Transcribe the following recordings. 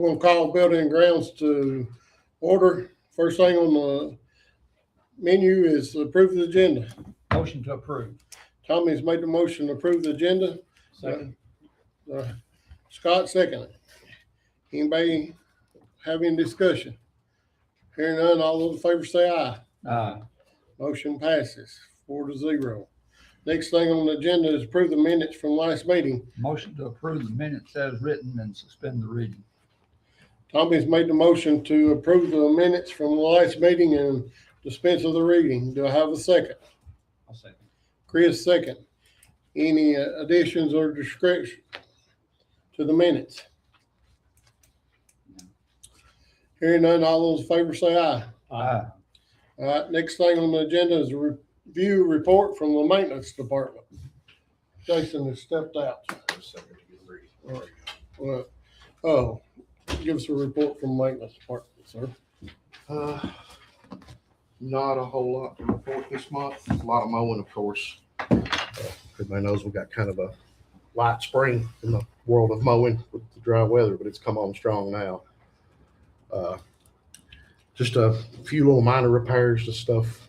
We'll call building and grounds to order. First thing on the menu is approve the agenda. Motion to approve. Tommy's made the motion to approve the agenda. Second. Scott seconded. Anybody have any discussion? Hearing none, all those in favor say aye. Aye. Motion passes 4-0. Next thing on the agenda is approve the minutes from last meeting. Motion to approve the minutes as written and suspend the reading. Tommy's made the motion to approve the minutes from the last meeting and dispense of the reading. Do I have a second? I'll second. Chris second. Any additions or description to the minutes? Hearing none, all those in favor say aye. Aye. All right, next thing on the agenda is a review report from the maintenance department. Jason has stepped out. Oh, give us a report from maintenance department, sir. Not a whole lot to report this month. A lot of mowing, of course. Everybody knows we got kind of a light spring in the world of mowing with the dry weather, but it's come on strong now. Just a few little minor repairs to stuff.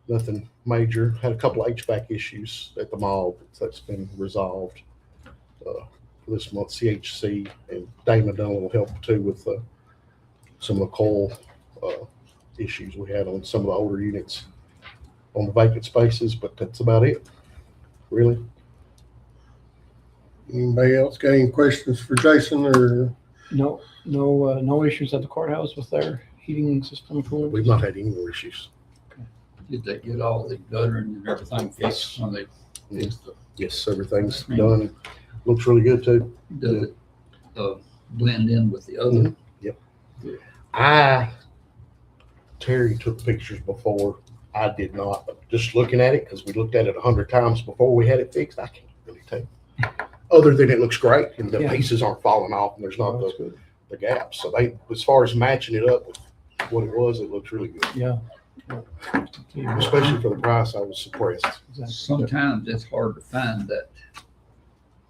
Nothing major. Had a couple of HVAC issues at the mall, but that's been resolved this month. CHC and Damon done a little help too with some of the coil issues we had on some of the older units on the vacant spaces, but that's about it, really. Anybody else got any questions for Jason or? No issues at the courthouse with their heating system cooling? We've not had any more issues. Did they get all the guttering and everything fixed when they fixed the, Yes, everything's done. Looks really good too. does it blend in with the other? Terry took pictures before. I did not, but just looking at it, because we looked at it 100 times before we had it fixed, I can't really tell. Other than it looks great and the Yeah. pieces aren't falling off and there's not Oh, that's the, good. the gaps. So they, as far as matching it up with what it was, it looks really good. Yeah. Especially for the price, I was surprised. Exactly. Sometimes it's hard to find that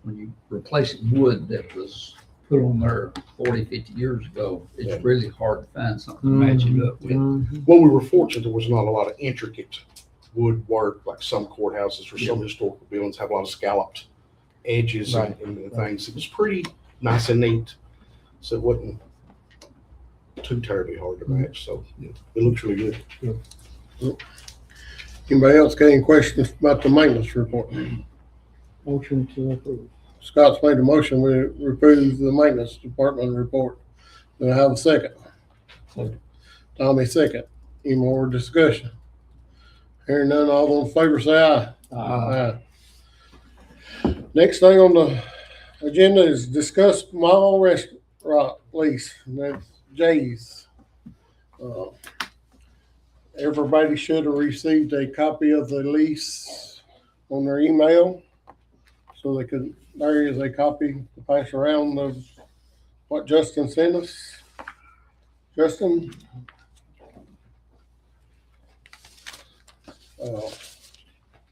when you replace wood that was put on there 40, 50 years ago, it's Yeah. really hard to find something to match it up with. Mhm. Well, we were fortunate there was not a lot of intricate woodwork like some courthouses or some historical buildings have a lot of scalloped edges Right. and things. It was pretty nice and neat. So it wasn't too terribly hard to match. So yeah, it looks really good. Anybody else got any questions about the maintenance report? Motion to approve. Scott's made a motion, we approve the maintenance department report. Do I have a second? Second. Tommy second. Any more discussion? Hearing none, all those in favor say aye. Aye. Next thing on the agenda is discuss mall restaurant lease, and that's Jay's. Everybody should have received a copy of the lease on their email, so they could, there is a copy to pass around of what Justin sent us. Justin?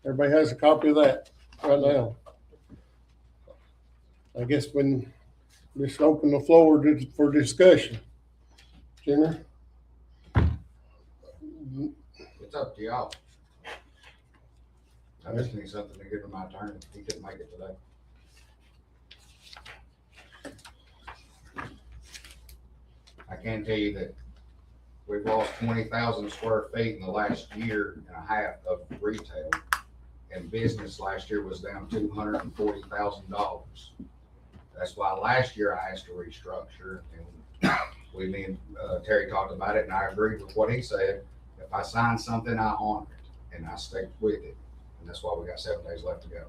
Everybody has a copy of that right now. I guess when, just open the floor for discussion. Jenner? It's up to y'all. I just need something to give to my attorney. He couldn't make it today. I can tell you that we've lost 20,000 square feet in the last year and a half of retail. And business last year was down $240,000. That's why last year I asked to restructure, and me and Terry talked about it, and I agreed with what he said. If I sign something, I honor it, and I stick with it. And that's why we got 7 days left to go.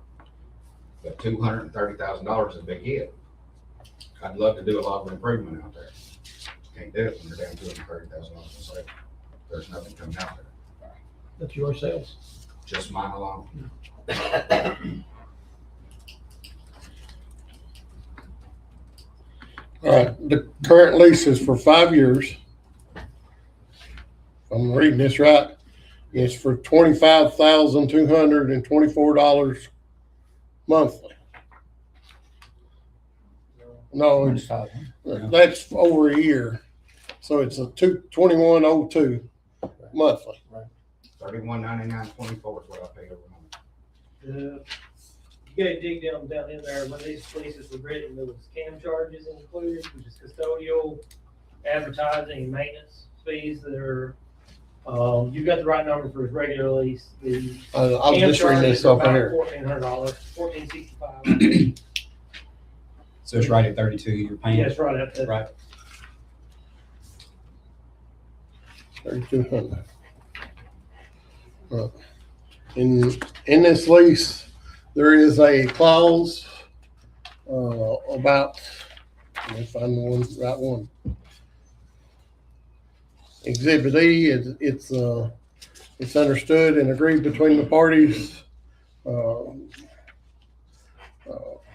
But $230,000 is a big hit. I'd love to do a lot of improvement out there. Can't do it when you're down $230,000 in sales. There's nothing coming out there, That's your sales. just mine alone. All right, the current lease is for 5 years. If I'm reading this right. It's for $25,224 monthly. No, it's, 25. that's over a year. So it's a 2102 monthly. $31.99.24 is what I pay every month. You gotta dig down in there, when these leases were written, there was CAM charges included, which is custodial, advertising, and maintenance fees that are, you got the right number for his regular lease. The I'll CAM just read charges this are off of about here. $1,400, $1,465. So it's right at 32, you're paying? Yes, right up there. Right. 3,200. In this lease, there is a clause about, let me find the right one. Exhibit E, it's understood and agreed between the parties.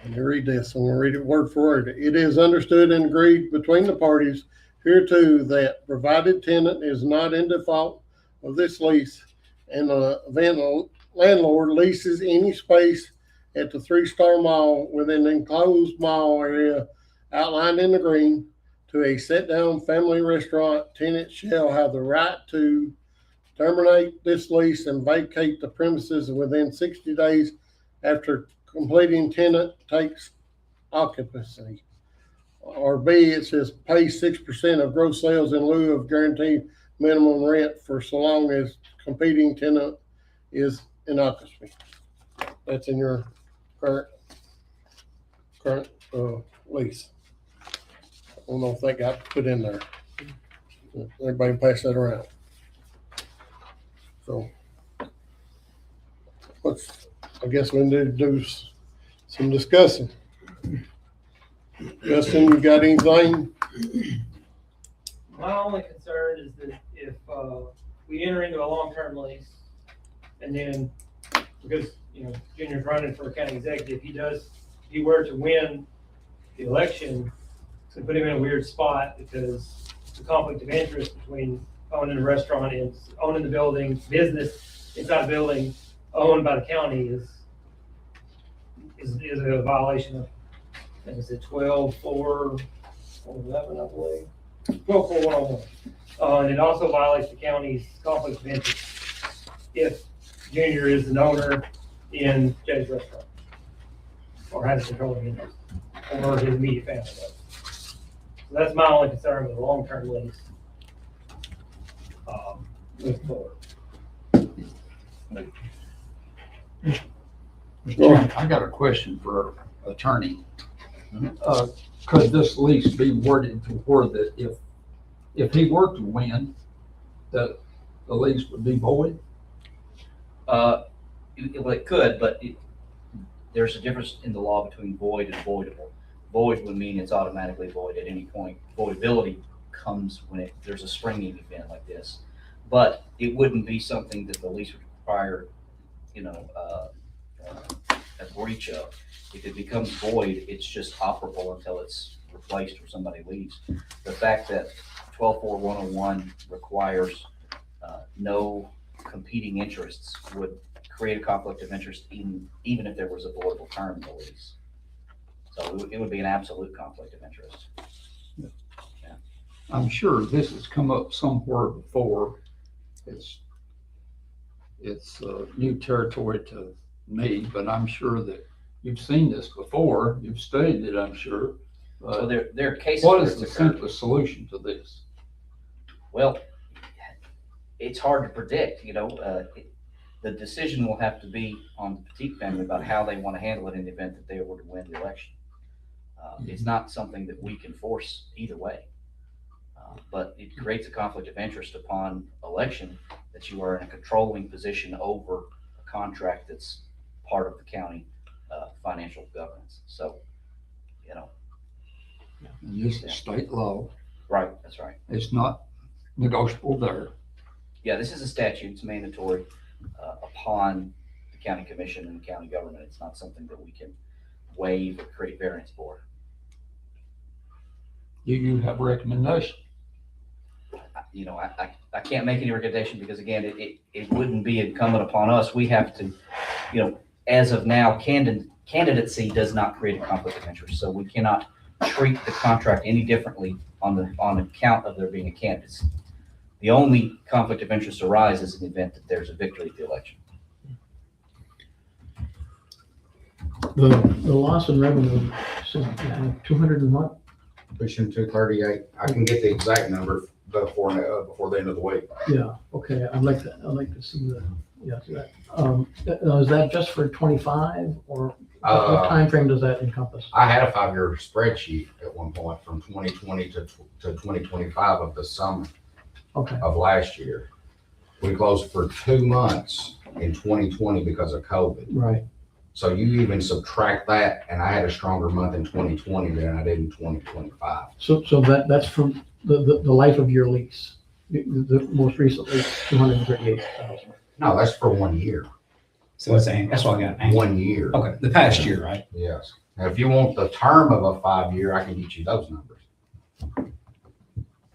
Let me read this. I'm going to read it word for word. It is understood and agreed between the parties hereto that provided tenant is not in default of this lease and the event landlord leases any space at the 3-Star Mall within the enclosed mall area outlined in the green to a sit-down family restaurant, tenant shall have the right to terminate this lease and vacate the premises within 60 days after completing tenant takes occupancy. Or B, it says pay 6% of gross sales in lieu of guaranteed minimum rent for so long as competing tenant is in occupancy. That's in your current lease. I don't know if that got put in there. Everybody pass that around. So, I guess we need to do some discussing. Justin, you got anything? My only concern is that if, we enter into a long-term lease, and then, because, Junior's running for county executive, if he were to win the election, it's gonna put him in a weird spot, because the conflict of interest between owning a restaurant and owning the building, business inside a building owned by the county is a violation of, I think it's 12-4-11, I believe. 12-4-101. And it also violates the county's conflict of interest if Junior is an owner in Jay's restaurant or has controlling interest, or his immediate family does. So that's my only concern with a long-term lease. Moving forward. Mr. Chairman, I got a question for our attorney. Could this lease be worded to where that if he were to win, that the lease would be void? It could, but there's a difference in the law between void and voidable. Void would mean it's automatically void at any point. Voidability comes when there's a springing event like this. But it wouldn't be something that the lease would require, a breach of. If it becomes void, it's just operable until it's replaced or somebody leaves. The fact that 12-4-101 requires no competing interests would create a conflict of interest even if there was a voidable term in the lease. So it would be an absolute conflict of interest. I'm sure this has come up somewhere before. It's new territory to me, but I'm sure that you've seen this before. You've studied it, I'm sure. So there are cases. What where is it's the occurred. simplest solution to this? Well, it's hard to predict, the decision will have to be on the Petit family about how they want to handle it in the event that they were to win the election. It's not something that we can force either way. But it creates a conflict of interest upon election that you are in a controlling position over a contract that's part of the county financial governance. So, And this is state law. right, that's right. It's not negotiable there. Yeah, this is a statute. It's mandatory upon the county commission and the county government. It's not something that we can waive or create variance for. Do you have a recommendation? I can't make any recommendation because again, it wouldn't be incumbent upon us. We have to, as of now, candidacy does not create a conflict of interest. So we cannot treat the contract any differently on account of there being a candidate. The only conflict of interest arises in the event that there's a victory at the election. The loss in revenue, so 200 and what? Pushing 238. I can get the exact number before the end of the week. Yeah, okay, I'd like to see the, is that just for 25 or what timeframe does that encompass? I had a 5-year spreadsheet at one point from 2020 to 2025 of the summer Okay, of last year. We closed for 2 months in 2020 because of COVID. right. So you even subtract that, and I had a stronger month in 2020 than I did in 2025. So that's from the life of your lease, the most recent lease, 238,000. No, that's for 1 year. So that's what I got. Annual. 1 year. Okay, the past year, right? Yes. Now, if you want the term of a 5-year, I can get you those numbers.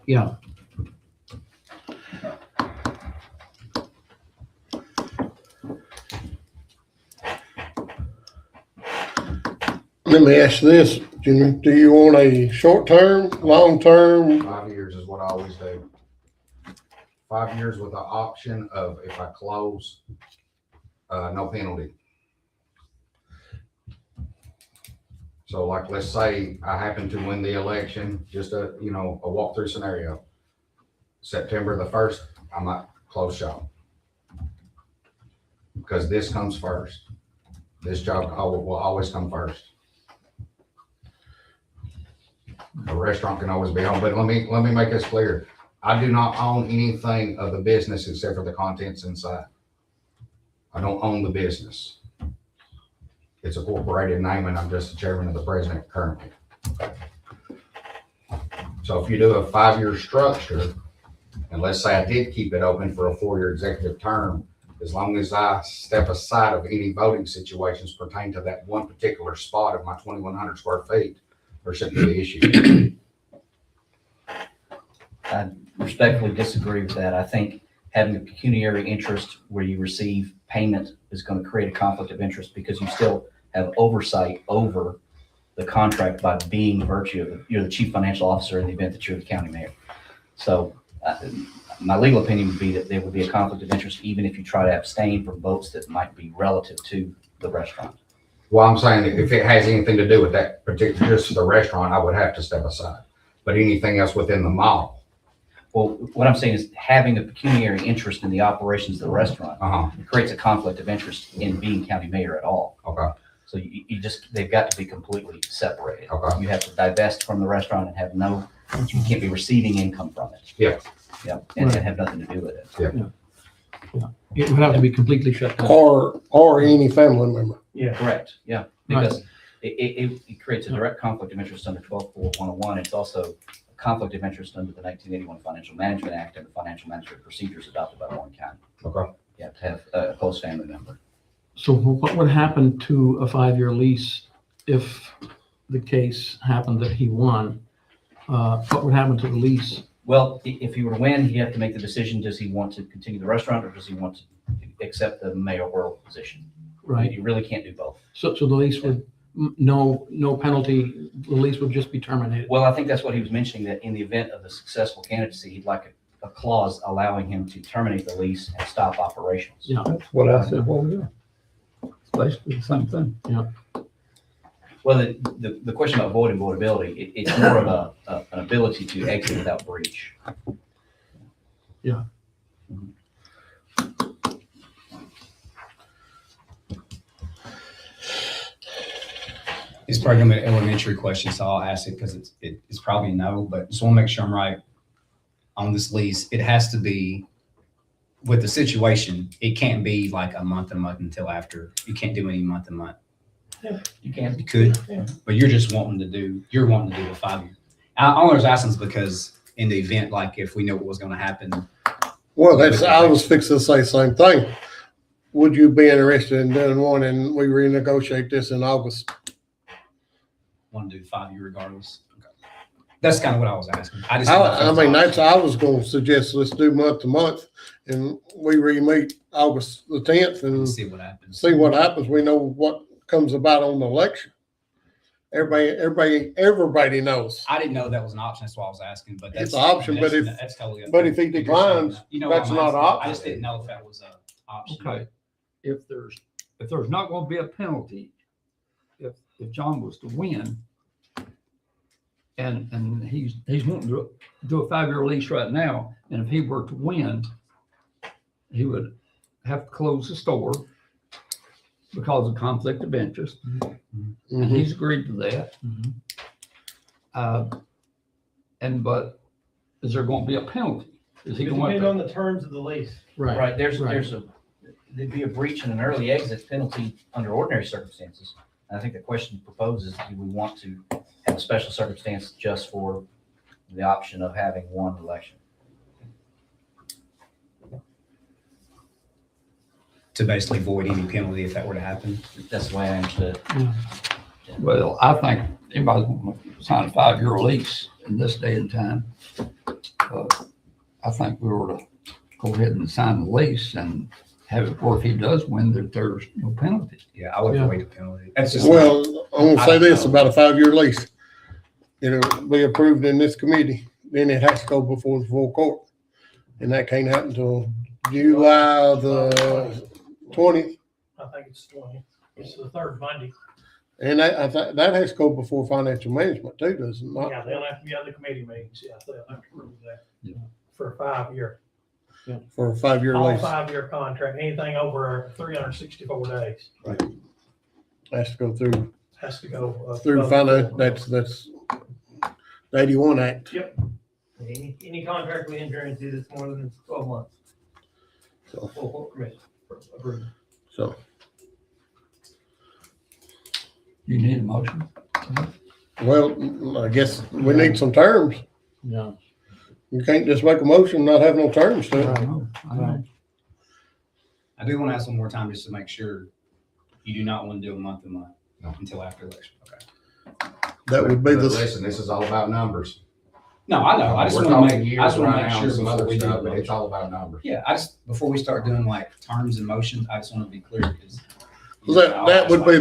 Yeah. Let me ask you this, Jimmy, do you want a short-term, long-term? 5 years is what I always do. 5 years with the option of if I close, no penalty. So like, let's say I happen to win the election, just a walkthrough scenario. September the 1st, I might close shop. Because this comes first. This job will always come first. A restaurant can always be home, but let me make this clear. I do not own anything of the business except for the contents inside. I don't own the business. It's a corporated name and I'm just the chairman of the president currently. So if you do a 5-year structure, and let's say I did keep it open for a 4-year executive term, as long as I step aside of any voting situations pertaining to that one particular spot of my 2,100 square feet, there shouldn't be an issue. I respectfully disagree with that. I think having a pecuniary interest where you receive payment is going to create a conflict of interest because you still have oversight over the contract by being you're the chief financial officer in the event that you're the county mayor. So my legal opinion would be that there would be a conflict of interest even if you try to abstain from votes that might be relative to the restaurant. Well, I'm saying if it has anything to do with that particular, just the restaurant, I would have to step aside. But anything else within the mall. Well, what I'm saying is having a pecuniary interest in the operations of the restaurant creates a conflict of interest in being county mayor at all. Okay. So they've got to be completely separated. Okay. You have to divest from the restaurant and you can't be receiving income from it. Yeah. Yeah, and have nothing to do with it. It would have to be completely shut down. Or any family member. Yeah. Correct, yeah, Right. because it creates a direct conflict of interest under 12.101. It's also a conflict of interest under the 1981 Financial Management Act and the Financial Management Procedures adopted by Warren County. Okay. You have to have a close family member. So what would happen to a 5-year lease if the case happened that he won? What would happen to the lease? Well, if he were to win, he'd have to make the decision, does he want to continue the restaurant or does he want to accept the mayoral position? Right. You really can't do both. So the lease would, no penalty, the lease would just be terminated. Well, I think that's what he was mentioning, that in the event of a successful candidacy, he'd like a clause allowing him to terminate the lease and stop operations. Yeah. That's what I said, what was it? It's basically the same thing. Well, the question about void and voidability, it's more of an ability to exit without breach. Yeah. It's probably gonna be an elementary question, so I'll ask it because it's probably no, but just want to make sure I'm right on this lease. It has to be with the situation. It can't be like a month until after. You can't do any month. You can. You could, Yeah. but you're wanting to do a 5-year. I only was asking is because in the event, like if we know what was going to happen. Well, I was fixing to say the same thing. Would you be interested in doing one and we renegotiate this in August? Want to do 5-year regardless. Okay. That's kind of what I was asking. I was going to suggest let's do month to month and we re-meet August the 10th and see what happens. see what happens. We know what comes about on the election. Everybody knows. I didn't know that was an option, that's why I was asking, but that's. It's an option, but that's- if- That's totally. up but to if he you. You're saying declines, that. You know that's what I'm not an asking. I option. just didn't know if that was a option. Okay, if there's not gonna be a penalty, if John was to win, and he's wanting to do a 5-year lease right now, and if he were to win, he would have to close the store because of conflict of interest, and Mhm. he's agreed to that. Mhm. But is there gonna be a penalty? Is he It going depends to? on the terms of the lease. Right, there's right. there'd be a breach and an early exit penalty under ordinary circumstances. And I think the question proposes, do we want to have a special circumstance just for the option of having one election? To basically void any penalty if that were to happen. That's the way I understood it. Well, I think anybody's gonna sign a 5-year lease in this day and time. I think we ought to go ahead and sign the lease and have it, or if he does win, that there's no penalty. Yeah, I would Yeah. avoid the penalty. That's just. Well, I'm gonna I say don't this know. about a 5-year lease. It'll be approved in this committee, then it has to go before the full court. And that can't happen until July the 20th. I think it's 20. It's the third Monday. And I think that has to go before financial management too, does it not? Yeah, they'll have to be other committee meetings, yeah, they'll have to prove that. Yeah. For a 5-year, For a 5-year all lease, 5-year contract, anything over 364 days has to go through has to go. through finance. That's the 81 Act. Any contract we enter into that's more than 12 months. So. Full court committee approval. So You need a motion? well, I guess we need some terms. Yeah. You can't just make a motion and not have no terms to I it. know, I know. I do want to ask one more time just to make sure you do not want to do a month No. until after election. Okay. That would be But the, listen, this is all about numbers. No, I know. I just We're want to talking make, I years just want to right make now sure and some before other we do. stuff, the but it's motion. all about numbers. Yeah, before we start doing like terms and motions, I just want to be clear because. that would be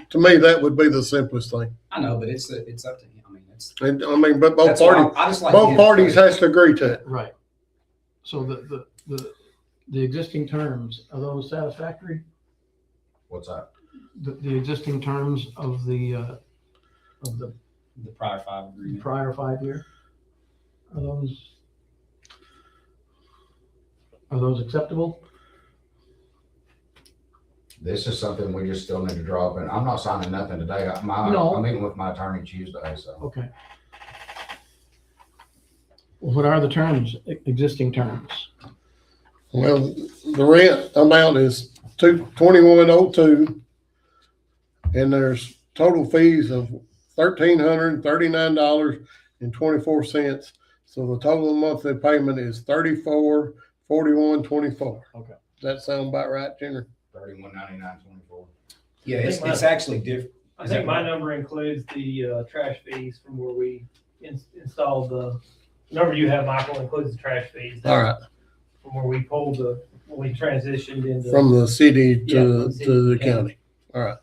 to me, that would be the simplest thing. I know, but it's up to him. I mean, it's. And I mean, but both that's why parties, I just like. both him. parties has to agree to it. Right. So the existing terms, are those satisfactory? What's that? The existing terms of the The prior 5 agreement. prior 5-year? Are those acceptable? This is something we just still need to draw up, and I'm not signing nothing today. No. I'm meeting with my attorney Tuesday, so. Okay. Well, what are the terms, existing terms? Well, the rent amount is $2102, and there's total fees of $1,339.24. So the total monthly payment is $34.41.24. Okay. Does that sound about right, Jenner? $31.99.24. Yeah, I it's think it's actually different. I think my number includes the trash fees from where we installed the number you have, Michael, includes the trash fees. All right, From where we pulled when we transitioned into. from the city Yeah, from to the city to the to county. county. All right.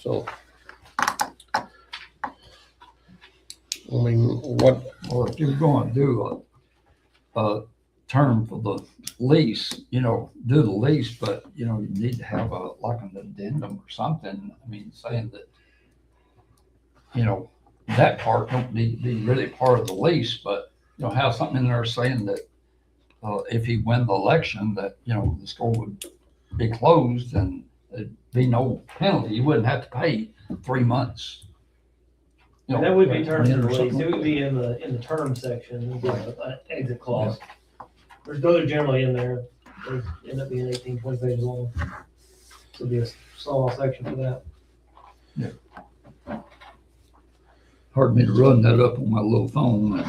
So, I mean, what, Or if you're going to do a term for the lease, do the lease, but, you need to have like an addendum or something. I mean, saying that, that part don't need to be really part of the lease, but, have something in there saying that if he win the election, that, the store would be closed and there'd be no penalty. You wouldn't have to pay 3 months. And that would be terms of rent the or lease. something. It would be in the term section, it'd be an exit clause. Those are generally in there. They end up being 18, 20 pages long. So it'd be a small section for that. Hard for me to run that up on my little phone and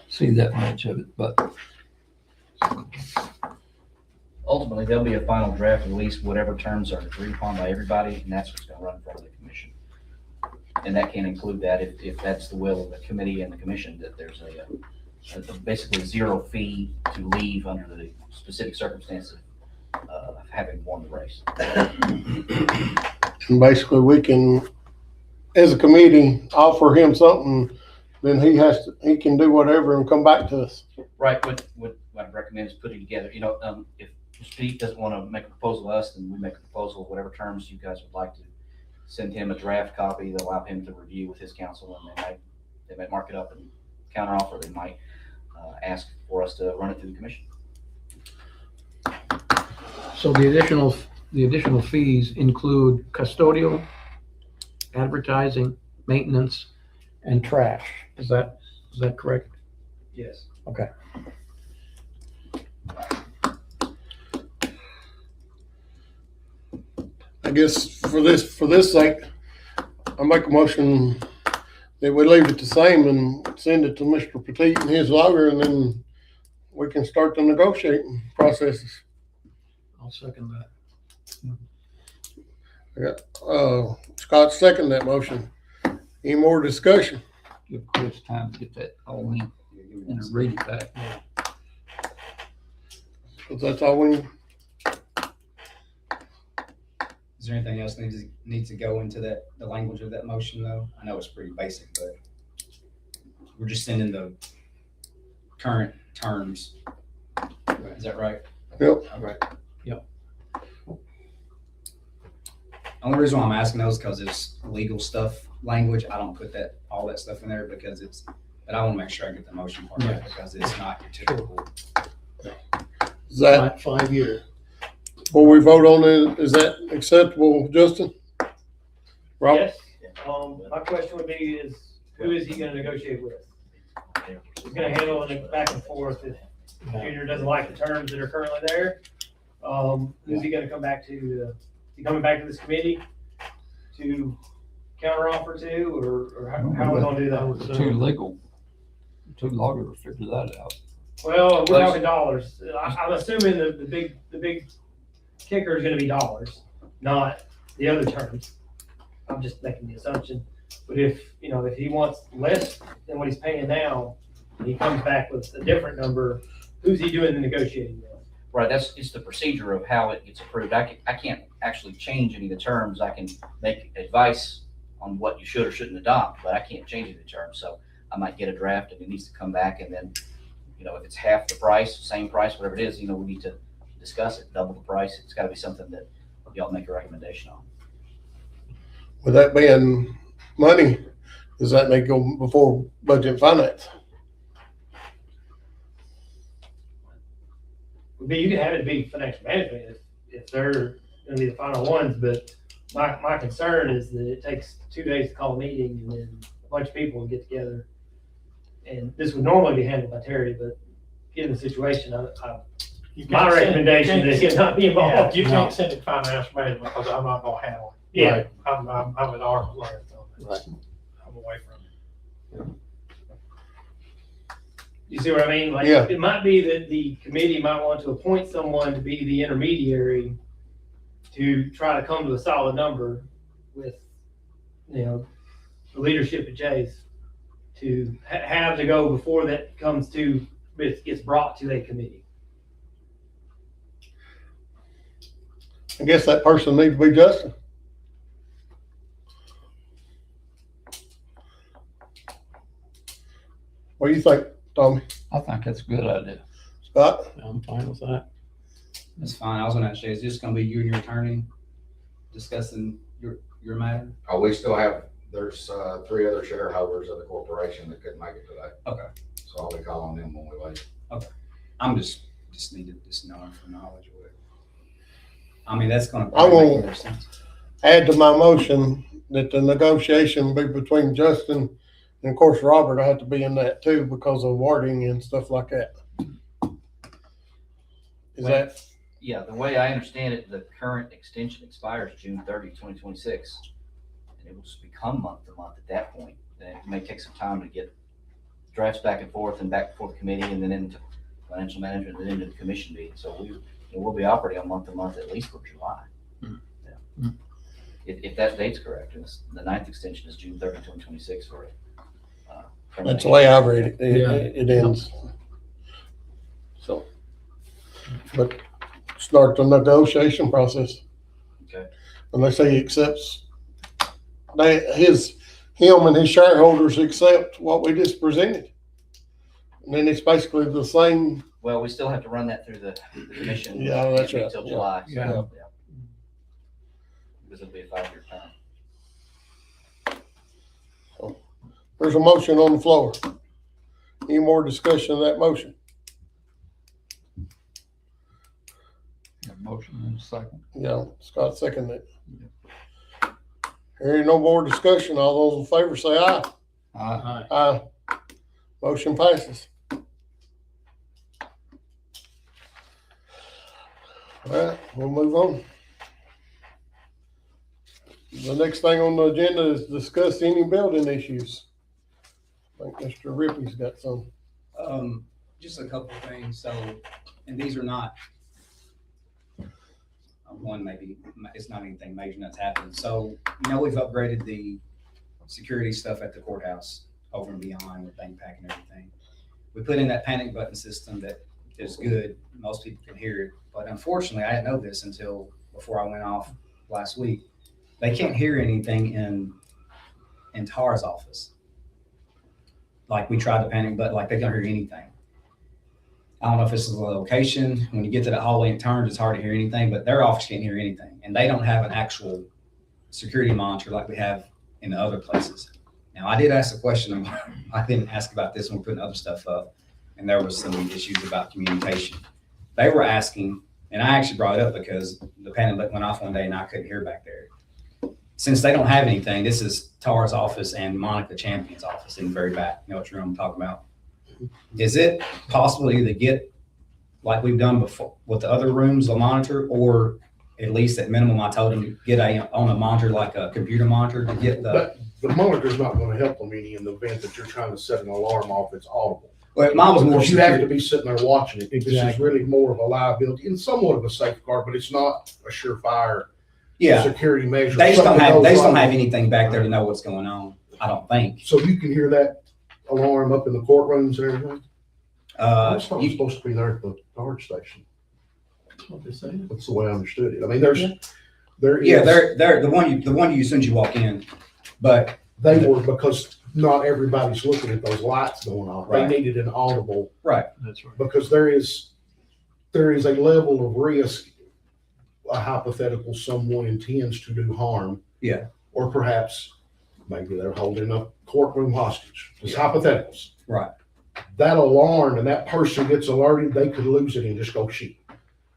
see that much of it, but Ultimately, there'll be a final draft release, whatever terms are agreed upon by everybody, and that's what's gonna run in front of the commission. And that can include that if that's the will of the committee and the commission, that there's basically 0 fee to leave under the specific circumstances having won the race. And basically, we can, as a committee, offer him something, then he can do whatever and come back to us. Right, what I'd recommend is putting together, if Pete doesn't want to make a proposal to us, then we make a proposal, whatever terms you guys would like to send him a draft copy that allow him to review with his council, and they might mark it up and counteroffer. They might ask for us to run it through the commission. So the additional fees include custodial, advertising, maintenance, and trash. Is that correct? Yes. Okay. I guess for this sake, I make a motion that we leave it the same and send it to Mr. Petit and his lawyer, and then we can start the negotiating processes. I'll second that. Scott second that motion. Any more discussion? Give Chris time to get that all in and read it back. Cause that's all we, Is there anything else needs to go into the language of that motion though? I know it's pretty basic, but we're just sending the current terms. Is that right? Yep. Okay. Yep. Only reason why I'm asking those is because it's legal stuff language. I don't put all that stuff in there because but I want to make sure I get the motion part right because it's not your typical. is that, 5 years. before we vote on it, is that acceptable, Justin? Robert? Yes. My question would be who is he gonna negotiate with? He's gonna handle it back and forth. If Junior doesn't like the terms that are currently there, who's he gonna come back to? Is he coming back to this committee to counteroffer to, or how are we gonna do that? Two lawyers figure that out. Well, we're talking dollars. I'm assuming the big kicker is gonna be dollars, not the other terms. I'm just making the assumption. But if he wants less than what he's paying now, and he comes back with a different number, who's he doing the negotiating with? Right, it's the procedure of how it gets approved. I can't actually change any of the terms. I can make advice on what you should or shouldn't adopt, but I can't change any of the terms. So I might get a draft and it needs to come back, and then, if it's half the price, same price, whatever it is, we need to discuss it, double the price. It's gotta be something that y'all make a recommendation on. With that being money, does that need to go before budget and finance? You can have it be financial management if they're gonna be the final ones, but my concern is that it takes 2 days to call a meeting and then a bunch of people will get together. And this would normally be handled by Terry, but given the situation, my recommendation is he not be Yeah, involved. you can't send it to finance management because I'm not gonna handle it. Yeah, I'm at arm's length on it. Right. I'm away from it. you see what I mean? Like, Yeah. it might be that the committee might want to appoint someone to be the intermediary to try to come to a solid number with, the leadership at Jay's to have to go before that gets brought to a committee. I guess that person needs to be Justin. What do you think, Tommy? I think that's a good idea. Scott? I'm fine with that. That's fine. I was gonna ask you, is this gonna be you and your attorney discussing your matter? We still there's 3 other shareholders of the corporation that couldn't make it today. Okay. So I'll be calling them when we leave. I'm just needed this knowing for knowledge of it. I mean, that's gonna I probably won't- make more sense. Add to my motion that the negotiation be between Justin and of course Robert. I have to be in that too because of wording and stuff like that. Is that, Yeah, the way I understand it, the current extension expires June 30, 2026. And it will just become month to month at that point. Then it may take some time to get drafts back and forth and back before the committee and then into financial management and then into the commission meeting. So we'll be operating on month to month at least for July. Yeah. If that date's correct, and the 9th extension is June 30, 2026 for it. that's the way I read it. Yeah. It ends. So, but start the negotiation process. Okay. Unless he accepts, him and his shareholders accept what we just presented. And then it's basically the same. Well, we still have to run that through the commission. Yeah, that's Can't right. Till Yeah. July. So, Yeah. Because it'll be a 5-year term. There's a motion on the floor. Any more discussion of that motion? Motion and second. Yeah, Scott seconded it. Hearing no more discussion, all those in favor say aye. Aye. Aye. Motion passes. All right, we'll move on. The next thing on the agenda is discuss any building issues. I think Mr. Ripley's got some. Just a couple of things. So, and these are not, one maybe, it's not anything major that's happened. So, we've upgraded the security stuff at the courthouse over and beyond with bank pack and everything. We put in that panic button system that is good. Most people can hear it. But unfortunately, I didn't know this until before I went off last week. They can't hear anything in Tara's office. Like we tried the panic button, like they don't hear anything. I don't know if this is the location. When you get to the hallway and turns, it's hard to hear anything, but their office can't hear anything. And they don't have an actual security monitor like we have in the other places. Now, I did ask a question. I didn't ask about this when we're putting other stuff up, and there was some issues about communication. They were asking, and I actually brought it up because the panic button went off one day and I couldn't hear back there. Since they don't have anything, this is Tara's office and Monica Champion's office in the very back. You know what room I'm talking about? Is it possible to either get, like we've done before with the other rooms, a monitor, or at least at minimum, I told them to get on a monitor, like a computer monitor, to get the. The monitor's not gonna help them any in the event that you're trying to set an alarm off that's audible. Well, mine was more Because you have to secure. be sitting there watching it. This is Exactly. really more of a liability and somewhat of a safeguard, but it's not a surefire Yeah, security measure. they just don't Something have goes wrong. anything back there to know what's going on. I don't think. So you can hear that alarm up in the courtrooms and everything? I thought it was You, supposed to be there at the guard station. That's what they say. That's the way I understood it. I mean, there is. yeah, they're the one you as soon as you walk in, but They were, because not everybody's looking at those lights going off. They Right. needed an audible, That's right. because there is a level of risk, a hypothetical someone intends to do harm. Yeah. Or perhaps maybe they're holding a courtroom hostage. It's hypotheticals. Right. That alarm and that person gets alerted, they could lose it and just go shoot.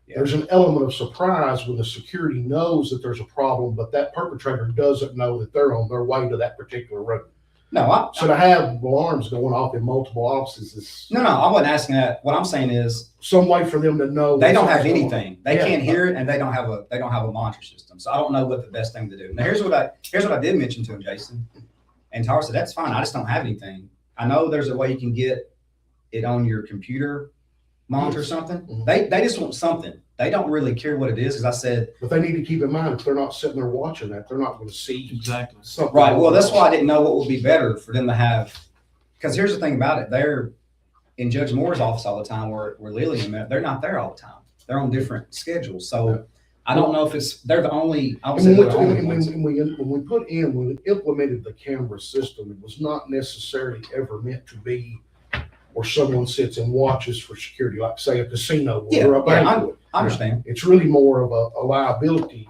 Yeah. There's an element of surprise when the security knows that there's a problem, but that perpetrator doesn't know that they're on their way to that particular road. no, So to have alarms going off in multiple offices is no, I wasn't asking that. What I'm saying is some way for them to know. they don't have something's going on. anything. They Yeah. can't hear it, and they don't have a monitor system. So I don't know what the best thing to do. Now here's what I did mention to him, Jason, and Tara said that's fine. I just don't have anything. I know there's a way you can get it on your computer monitor or something. Mhm. They just want something. They don't really care what it is, because I said But they need to keep in mind, if they're not sitting there watching that, they're not going to see Exactly. something. right. Well, that's why I didn't know what would be better for them to have. Because here's the thing about it: they're in Judge Moore's office all the time, where Lily and them, they're not there all the time. They're on different schedules. So I don't know if they're the only. I would say And they're the only when ones. when we implemented the camera system, it was not necessarily ever meant to be where someone sits and watches for security, like say a casino Yeah, or a yeah, bank would. I understand. It's really more of a liability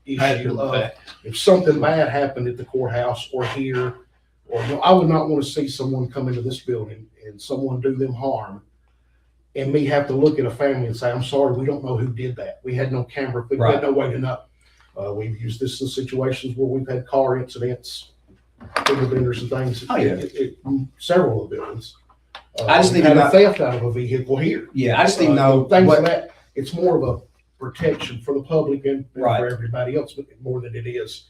issue of if something bad happened at the courthouse or here, or I would not want to see someone come into this building and someone do them harm, and me have to look at a family and say, I'm sorry, we don't know who did that. We had no camera, we Right. had no way to know. We've used this in situations where we've had car incidents, finger benders and things. Oh, yeah. Several of the buildings. I just we've need to had a know- theft out of a vehicle here. Yeah, I just need to know Things like what. that. It's more of a protection for the public and Right. for everybody else, but more than it is,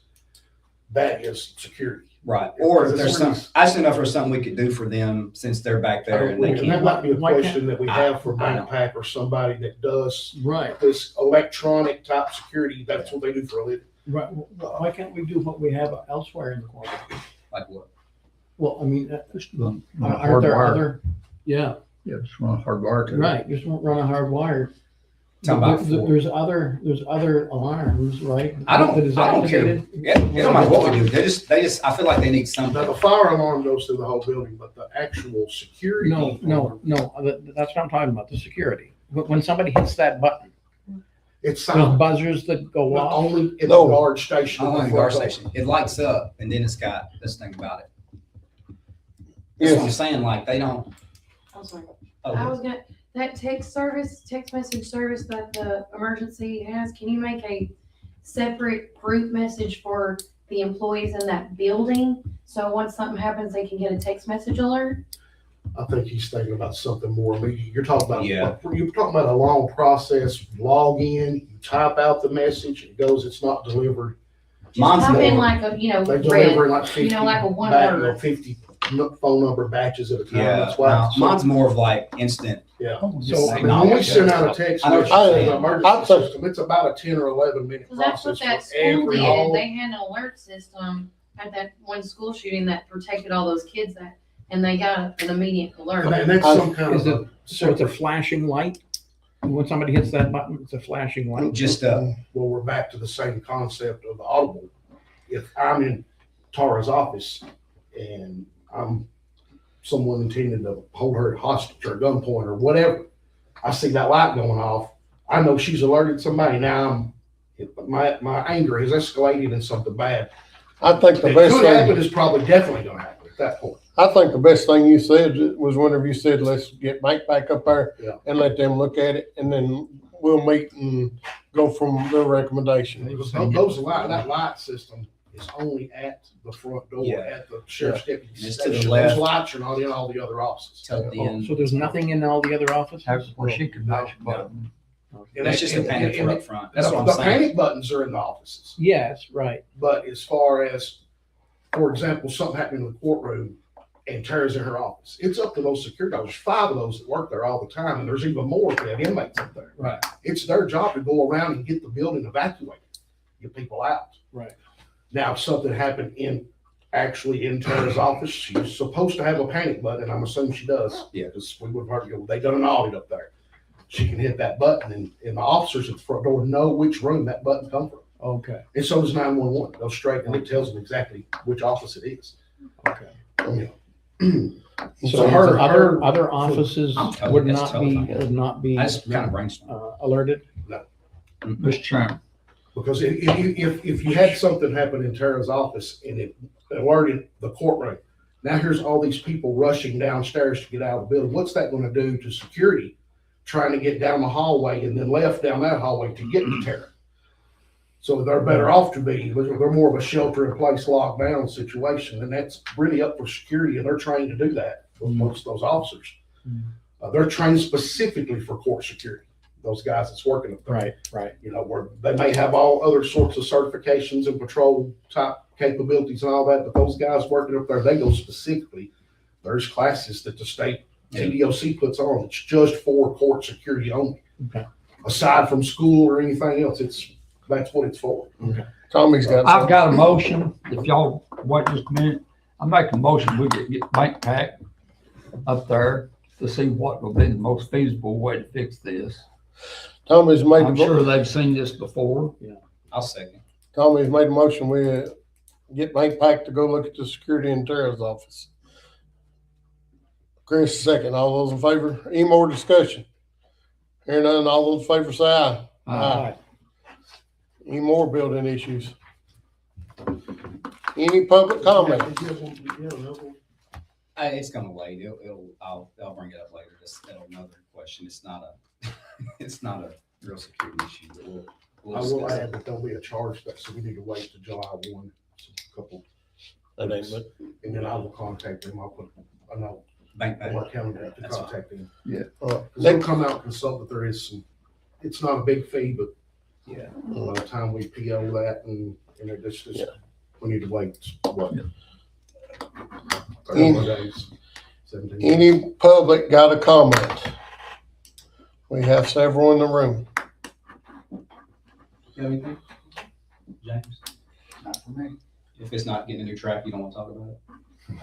that is security. Right. Or if Because there's it's some, really- I just didn't know if there's something we could do for them since they're back there and they And that can't. might be a Why can't- question that we have for Bank Pack or somebody that does Right, this electronic type security. That's what they do for a living. right. Why can't we do what we have elsewhere in the court? Like what? Well, I mean, Just run a aren't there hardwire. other, yeah, Yeah, just run a hardwire to it. right, just run a hard wire. Talking about four. There's other alarms, right? I that is don't care. activated? It don't matter what we do. They just, I feel like they need Now, something. the fire alarm goes through the whole building, but the actual security. No, that's what I'm talking about, the security. When somebody hits that button, It's those silent, buzzers that go but off. only in the No. guard station. Only the guard station. It lights up and then it's got this thing about it. That's Yes. what I'm saying, like, they don't. I'm sorry. Oh, I was gonna, that text message service that the emergency has, can you make a separate group message for the employees in that building? So once something happens, they can get a text message alert? I think he's thinking about something more immediate. You're talking about, Yeah. you're talking about a long process, log in, you type out the message, it goes, it's not delivered. Mine's Type in more- like a, They red, deliver like 50. you know, like a one back, word. 50 phone number batches at a time. Yeah, That's why. no, it's so- mine's more of like instant. Yeah. So, I mean, when we send out a text I know what message you're to the saying. emergency system, it's about a 10 or 11 minute Cause that's what process that for school every did, hall. they had an alert system at that one school shooting that protected all those kids and they got an immediate alert. And that's some kind Is of. So it's a flashing light? When somebody hits that button, it's a flashing light? Just, Well, we're back to the same concept of the audible. If I'm in Tara's office and I'm someone intending to hold her hostage or gunpoint or whatever, I see that light going off, I know she's alerted somebody. Now my anger has escalated in something bad. I think the It best could happen thing, is probably definitely gonna happen at that point. I think the best thing you said was whenever you said, let's get Mike back up there Yeah. and let them look at it, and then we'll meet and go from their recommendation. Because that light system is only at the front door, Yeah. at the sheriff's deputy It's to the station. left. Those lights are not in all the other offices. tucked in. So there's nothing in all the other offices? Where she could push a button. And That's just a panic for up front. That's what I'm the saying. panic buttons are in the offices. Yes, right. But as far as, for example, something happened in the courtroom and Tara's in her office, it's up to those security guards. There's 5 of those that work there all the time, and there's even more if they have inmates up there. Right. It's their job to go around and get the building evacuated, get people out. Right. Now, if something happened in Tara's office, she's supposed to have a panic button, and I'm assuming she does. Yeah. Because we would have heard, they done an audit up there. She can hit that button, and the officers at the front door know which room that button come from. Okay, And so does 911. Goes straight and it tells them exactly which office it is. okay. So her Other offices I'm totally- would that's not totally be, fine. would not be I just kind of brainstorm. alerted? Mr. Chairman, because if you had something happen in Tara's office and it alerted the courtroom, now here's all these people rushing downstairs to get out of the building. What's that going to do to security trying to get down the hallway and then left down that hallway to get to Tara? So they're better off to be, they're more of a shelter in place lockdown situation, and that's really up for security, and they're trained to do that, most of those officers. They're trained specifically for court security, those guys that's working up there. Right, right. You know, where they may have all other sorts of certifications and patrol type capabilities and all that, but those guys working up there, they go specifically, there's classes that the state TDOC puts on, it's just for court security only. Okay. Aside from school or anything else, that's what it's for. Tommy's got I've some. got a motion, if y'all wait just a minute, I make a motion, we get Bank Pack up there to see what will be the most feasible way to fix this. Tommy's made I'm the, sure they've seen this before. I'll second. Tommy's made a motion, we get Bank Pack to go look at the security in Tara's office. Chris, second. All those in favor? Any more discussion? Hearing none, all those in favor say aye. Aye. Any more building issues? Any public comment? It's gonna wait. I'll bring it up later. That'll another question. It's not a real security issue, but we'll I will discuss it. add that there'll be a charge that, so we need to wait to July 1, a couple, That ain't but and then I will contact them. I'll put a note Bank on Pack. my calendar to That's fine. contact them. uh, Because they'll come out and consult that there is some, it's not a big fee, but Yeah. by the time we PO that and it just, Yeah. we need to wait, what? Yeah. 30 more days, 17 days. any public got a comment? We have several in the room. You have anything? James? Not for me. If it's not getting a new track, you don't want to talk about it?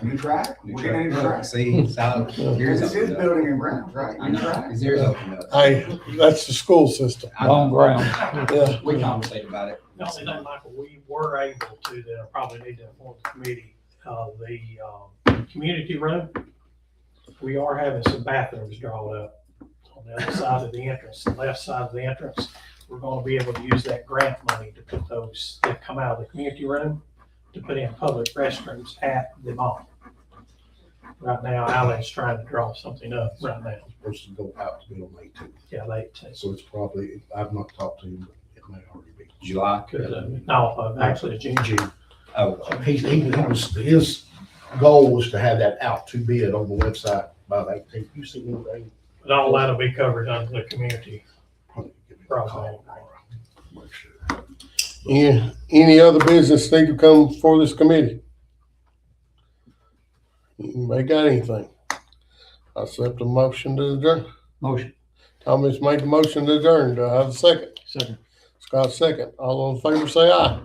A new track? New We're getting a new track. track. See, so, here's This is building and grounds, right? I New know, track. his ears opened up. Hey, that's the school system. Long ground. Yeah. We conversated about it. The only thing, Michael, we were able to, that I probably need to inform the committee, the community room, we are having some bathrooms drawn up on the other side of the entrance, the left side of the entrance. We're gonna be able to use that grant money to put those, that come out of the community room, to put in public restrooms at the mall. Right now, Alan's trying to draw something up right now. Supposed to go out to bid on May 2nd. Yeah, they, So it's probably, I've not talked to him, but it may already be. July. no, actually, it's June. June. Oh, His goal was to have that out to bid on the website by the 18th. You see anything? But all that'll be covered under the community. Probably give me a call tomorrow. Make sure. Yeah, any other business need to come before this committee? Anybody got anything? I accept the motion to adjourn. Motion. Thomas made the motion to adjourn. Do I have a second? Second. Scott second. All in favor say aye.